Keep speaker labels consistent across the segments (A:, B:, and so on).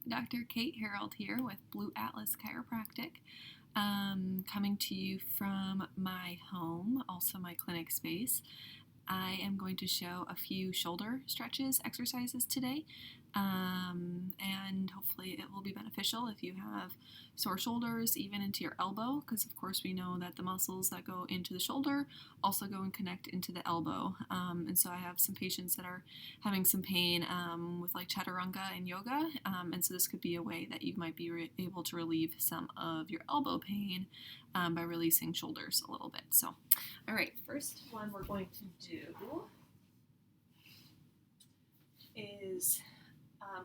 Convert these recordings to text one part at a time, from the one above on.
A: Dr. Kate Harold here with Blue Atlas Chiropractic, coming to you from my home, also my clinic space. I am going to show a few shoulder stretches exercises today, and hopefully it will be beneficial if you have sore shoulders, even into your elbow, because of course we know that the muscles that go into the shoulder also go and connect into the elbow. And so I have some patients that are having some pain with like chaturanga and yoga, and so this could be a way that you might be able to relieve some of your elbow pain by releasing shoulders a little bit. So, all right, first one we're going to do is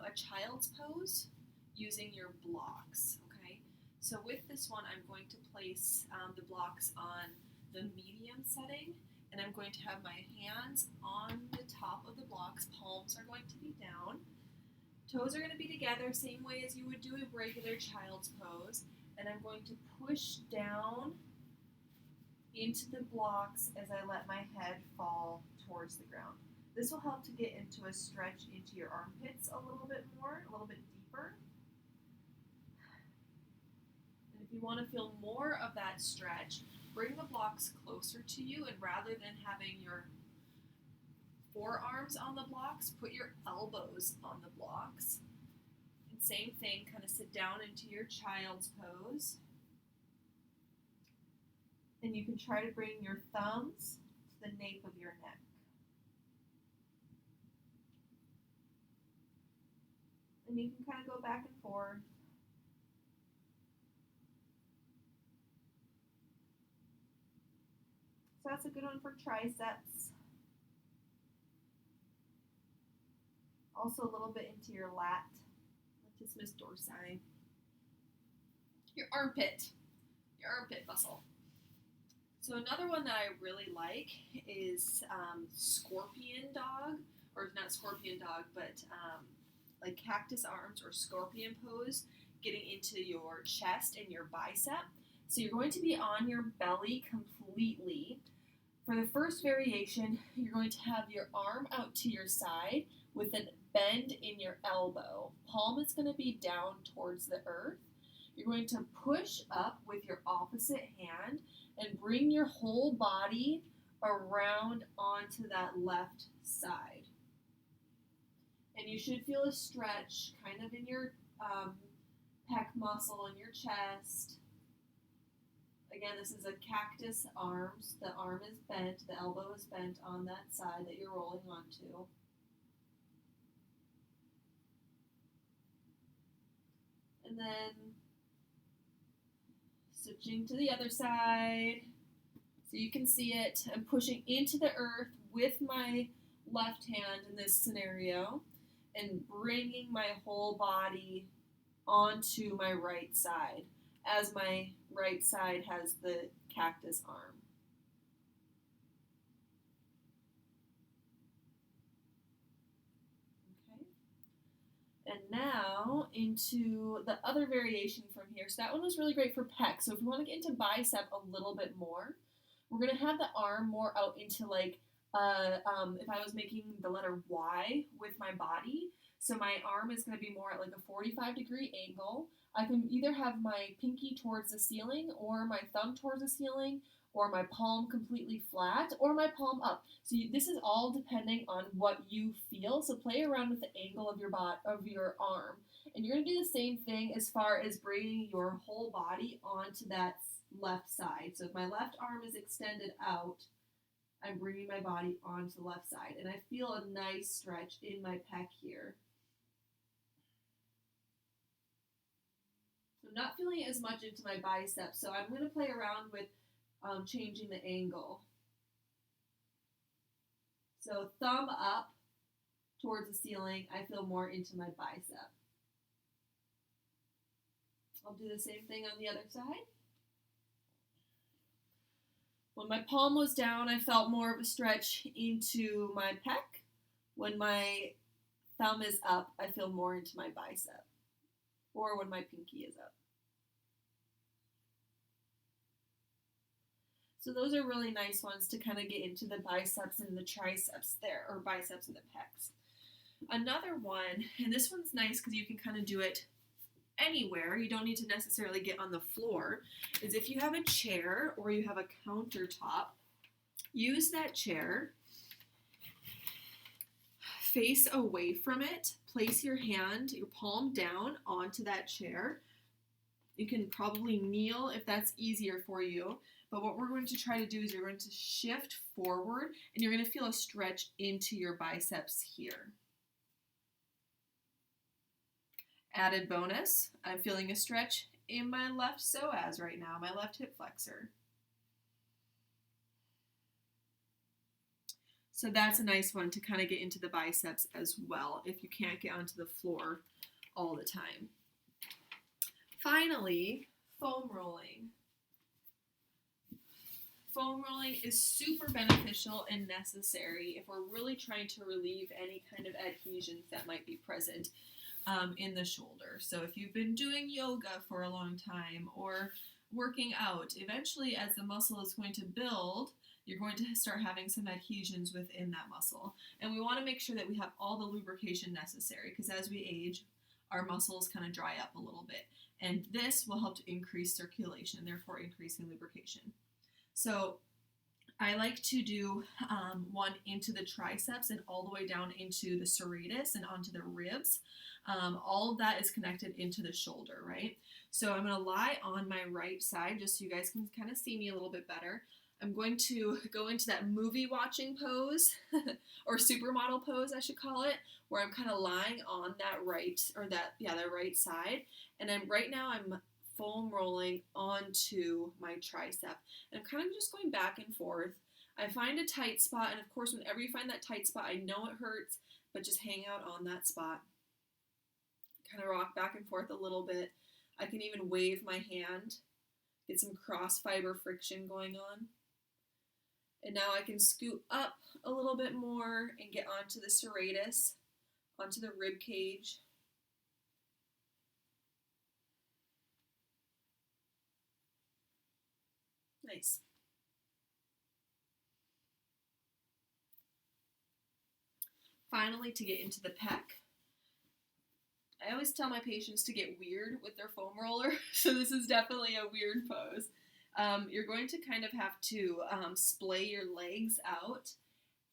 A: a child's pose using your blocks, okay? So with this one, I'm going to place the blocks on the medium setting, and I'm going to have my hands on the top of the blocks. Palms are going to be down. Toes are going to be together, same way as you would do a regular child's pose, and I'm going to push down into the blocks as I let my head fall towards the ground. This will help to get into a stretch into your armpits a little bit more, a little bit deeper. And if you want to feel more of that stretch, bring the blocks closer to you, and rather than having your forearms on the blocks, put your elbows on the blocks. And same thing, kind of sit down into your child's pose. And you can try to bring your thumbs to the nape of your neck. And you can kind of go back and forth. So that's a good one for triceps. Also a little bit into your latissimus dorsi. Your armpit muscle. So another one that I really like is scorpion dog, or not scorpion dog, but like cactus arms or scorpion pose, getting into your chest and your bicep. So you're going to be on your belly completely. For the first variation, you're going to have your arm out to your side with a bend in your elbow. Palm is going to be down towards the earth. You're going to push up with your opposite hand and bring your whole body around onto that left side. And you should feel a stretch kind of in your pec muscle in your chest. Again, this is a cactus arms. The arm is bent, the elbow is bent on that side that you're rolling onto. And then switching to the other side. So you can see it. I'm pushing into the earth with my left hand in this scenario and bringing my whole body onto my right side as my right side has the cactus arm. Okay. And now into the other variation from here. So that one was really great for pecs. So if you want to get into bicep a little bit more, we're going to have the arm more out into like, if I was making the letter Y with my body, so my arm is going to be more at like a 45-degree angle. I can either have my pinky towards the ceiling or my thumb towards the ceiling or my palm completely flat or my palm up. So this is all depending on what you feel. So play around with the angle of your arm. And you're going to do the same thing as far as bringing your whole body onto that left side. So if my left arm is extended out, I'm bringing my body onto the left side. And I feel a nice stretch in my pec here. I'm not feeling it as much into my biceps, so I'm going to play around with changing the angle. So thumb up towards the ceiling, I feel more into my bicep. I'll do the same thing on the other side. When my palm was down, I felt more of a stretch into my pec. When my thumb is up, I feel more into my bicep. Or when my pinky is up. So those are really nice ones to kind of get into the biceps and the triceps there, or biceps and the pecs. Another one, and this one's nice because you can kind of do it anywhere, you don't need to necessarily get on the floor, is if you have a chair or you have a countertop, use that chair, face away from it, place your hand, your palm down onto that chair. You can probably kneel if that's easier for you, but what we're going to try to do is you're going to shift forward and you're going to feel a stretch into your biceps here. Added bonus, I'm feeling a stretch in my left psoas right now, my left hip flexor. So that's a nice one to kind of get into the biceps as well if you can't get onto the floor all the time. Finally, foam rolling. Foam rolling is super beneficial and necessary if we're really trying to relieve any kind of adhesions that might be present in the shoulder. So if you've been doing yoga for a long time or working out, eventually as the muscle is going to build, you're going to start having some adhesions within that muscle. And we want to make sure that we have all the lubrication necessary because as we age, our muscles kind of dry up a little bit. And this will help to increase circulation, therefore increasing lubrication. So I like to do one into the triceps and all the way down into the serratus and onto the ribs. All of that is connected into the shoulder, right? So I'm going to lie on my right side just so you guys can kind of see me a little bit better. I'm going to go into that movie watching pose or supermodel pose, I should call it, where I'm kind of lying on that right, or that, yeah, the right side. And right now I'm foam rolling onto my tricep. And I'm kind of just going back and forth. I find a tight spot, and of course, whenever you find that tight spot, I know it hurts, but just hang out on that spot. Kind of rock back and forth a little bit. I can even wave my hand, get some cross fiber friction going on. And now I can scoot up a little bit more and get onto the serratus, onto the rib cage. Nice. Finally, to get into the pec. I always tell my patients to get weird with their foam roller, so this is definitely a weird pose. You're going to kind of have to splay your legs out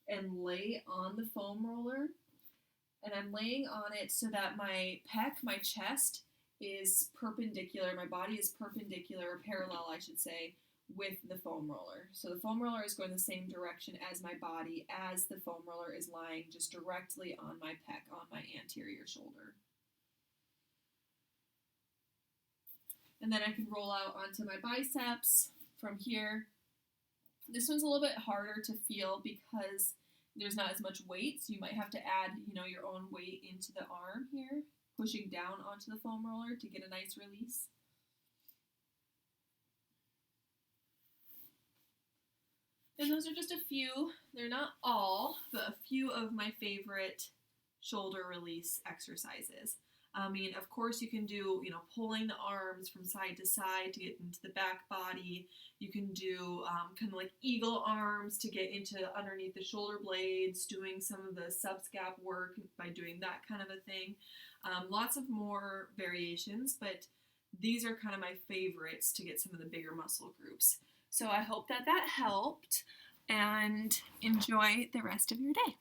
A: and lay on the foam roller. And I'm laying on it so that my pec, my chest, is perpendicular. My body is perpendicular, or parallel, I should say, with the foam roller. So the foam roller is going the same direction as my body as the foam roller is lying just directly on my pec, on my anterior shoulder. And then I can roll out onto my biceps from here. This one's a little bit harder to feel because there's not as much weight, so you might have to add, your own weight into the arm here, pushing down onto the foam roller to get a nice release. And those are just a few, they're not all, but a few of my favorite shoulder release exercises. I mean, of course, you can do, pulling the arms from side to side to get into the back body. You can do kind of like eagle arms to get into underneath the shoulder blades, doing some of the subscap work by doing that kind of a thing. Lots of more variations, but these are kind of my favorites to get some of the bigger muscle groups. So I hope that helped, and enjoy the rest of your day.